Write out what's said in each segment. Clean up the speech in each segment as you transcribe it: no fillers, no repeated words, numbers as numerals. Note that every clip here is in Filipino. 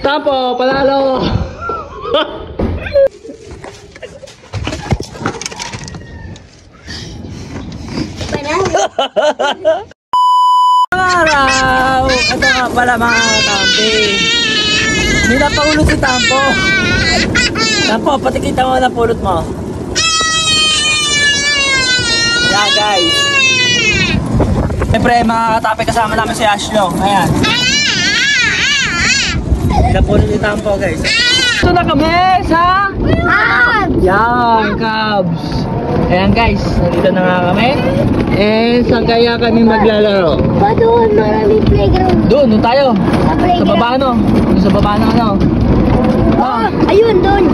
Tampo, panalo! Araw! Ito nga pala mga katampi. May napahulot si Tampo. Tampo, patikita mo na pulot mo. Ayan guys. Siyempre mga katampi kasama namin si Ashlo. Ayan. Napulot si Tampo guys. Ito na kami sa Cubs! Yan, Cubs. Ayan guys, nandito na nga kami. Saan kaya kami maglalaro? Doon, maraming playground. Doon tayo. Sa baba no? Doon sa baba na ano? Oh, ayun doon.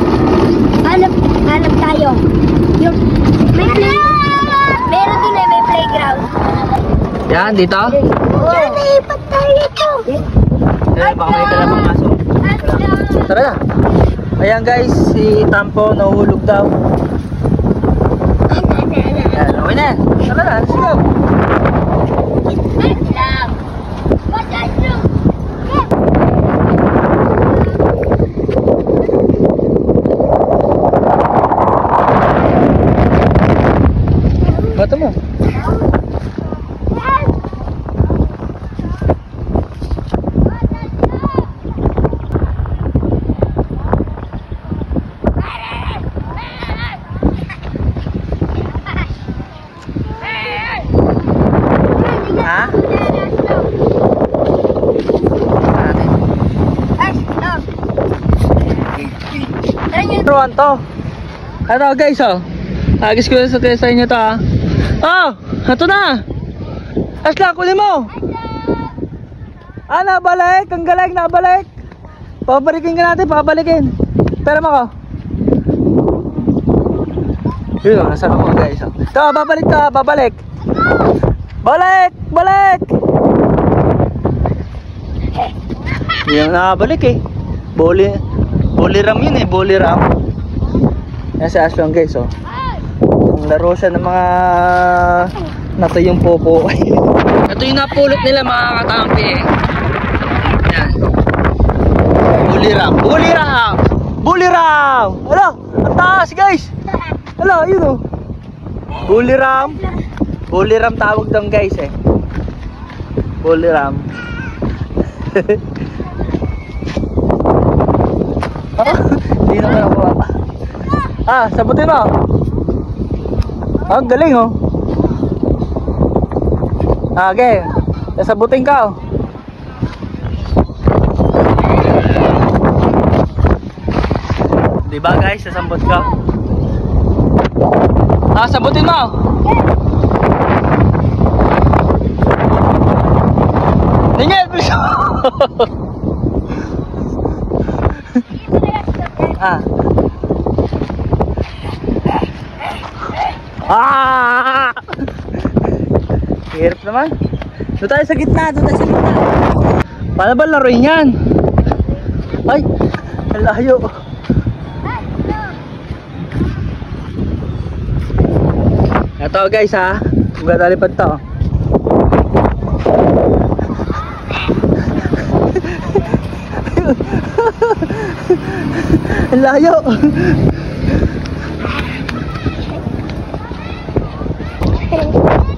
Hanap tayo. Yung, meron din na may playground. Yan, dito? Oo. Naipat tayo ito. Baka may kalamang aso. Tara na. Ayan guys, si Tampo nahuhulog daw. Ayan, okay na. Tara na, let's go. Bato mo. Ruan to. Ano guys oh. Agis ko sa testa inyo to ah. Oh, ito na. Asla kunin mo. Nabalik, ang galing nabalik. Pabalikin ka natin, pabalikin. Pera mo ko. Yun, nasa ako guys. Ito, babalik to, babalik. Balik, balik. Yung nakabalik eh. Boliram yun eh, boliram. Yan si Ashlong guys oh. Ang laro siya ng mga natuyong popo. Ito yung napulot nila mga katampi eh. Yan. Boliram, boliram, boliram. Hala, ang taas guys. Hala, yun oh. Boliram. Boliram tawag doon guys eh. Boliram. Hindi naman ako sabutin mo. Ang galing oh. Okay, sabutin ka oh. Diba guys, sasambot ka. Sabutin mo. Ningel, biso. Hirap naman. Doon tayo sa gitna, doon tayo sa gitna. Paano ba laruin yan? Ay, ang layo. Ito guys ha, magdalipad to. Ang layo.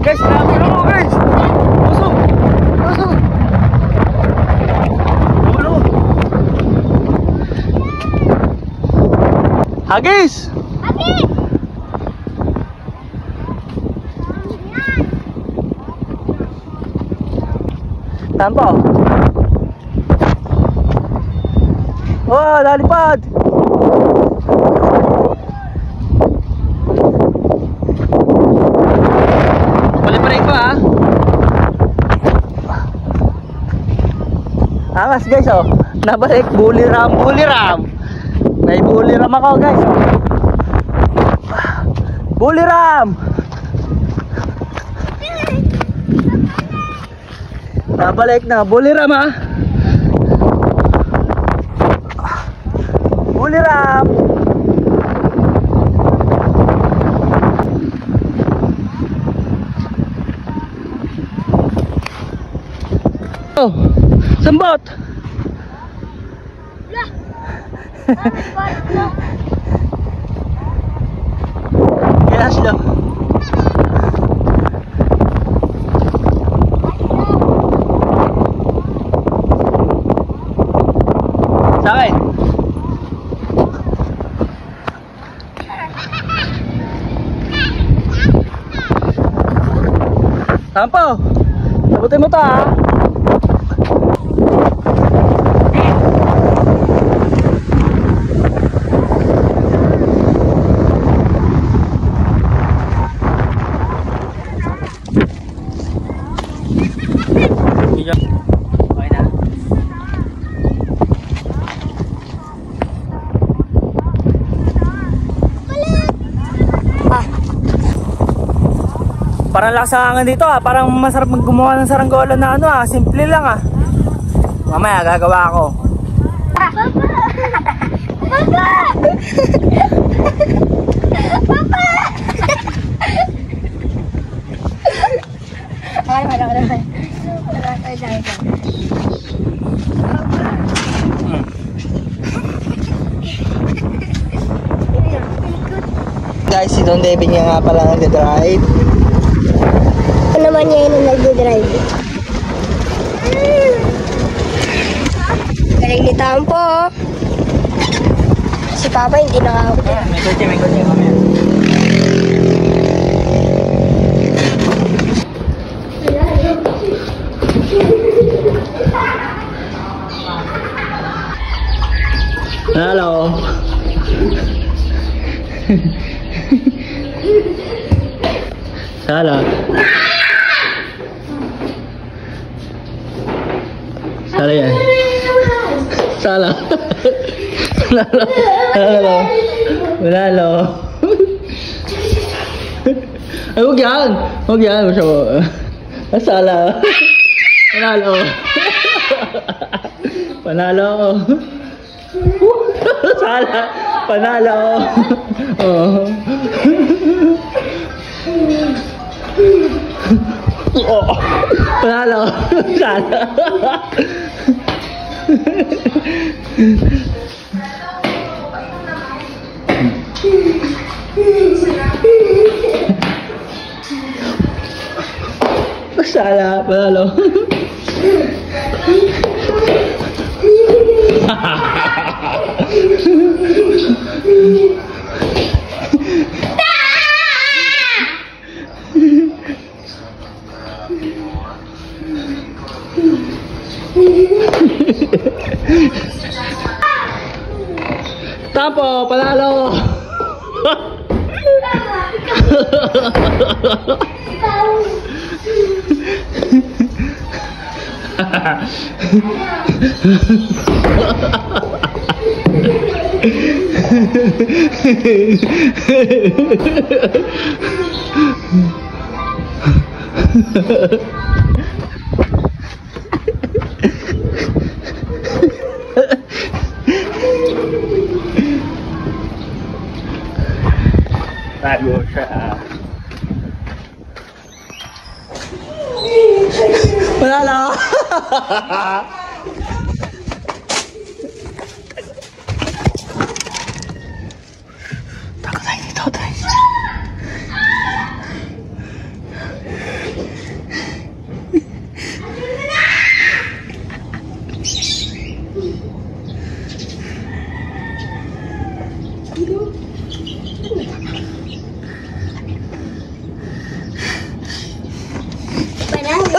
Guys, nakapiro mo guys. Busog. Busog. Bulo. Hagis. Hagis. Tampo. Oh, lalipad. Balik-balik pa ha. Angas guys oh. Nabalik, buliram, buliram. May buliram ako guys oh. Buliram. Nabalik na, buliram ha. Buliram. Oh, sambot! Kaya sila. Sa akin. Tampo! Sabutin mo to ha! Okay na. Parang lakas ang hangin dito parang masarap gumawa ng saranggola na ano simple lang Mamaya gagawa ako. Papa! Papa! Papa! Guys, si Don David niya nga pala nag-drive. Ano naman niya yun ang nag-drive? Galing ni Tampo. Si Papa hindi nakakaupo. May kotse mamaya. Hello. Sala. Sala yan. Sala. Manalo. Manalo. Manalo. Ay, huwag yan. Huwag yan. Masya mo. Sala. Manalo. Panalo. Sala. Panalo. Oh. Oh. Panalo. Sala. Sala. Panalo. Tampo, panalo. Tago siya. Panalo. Tago tayo dito, tayo. Banana.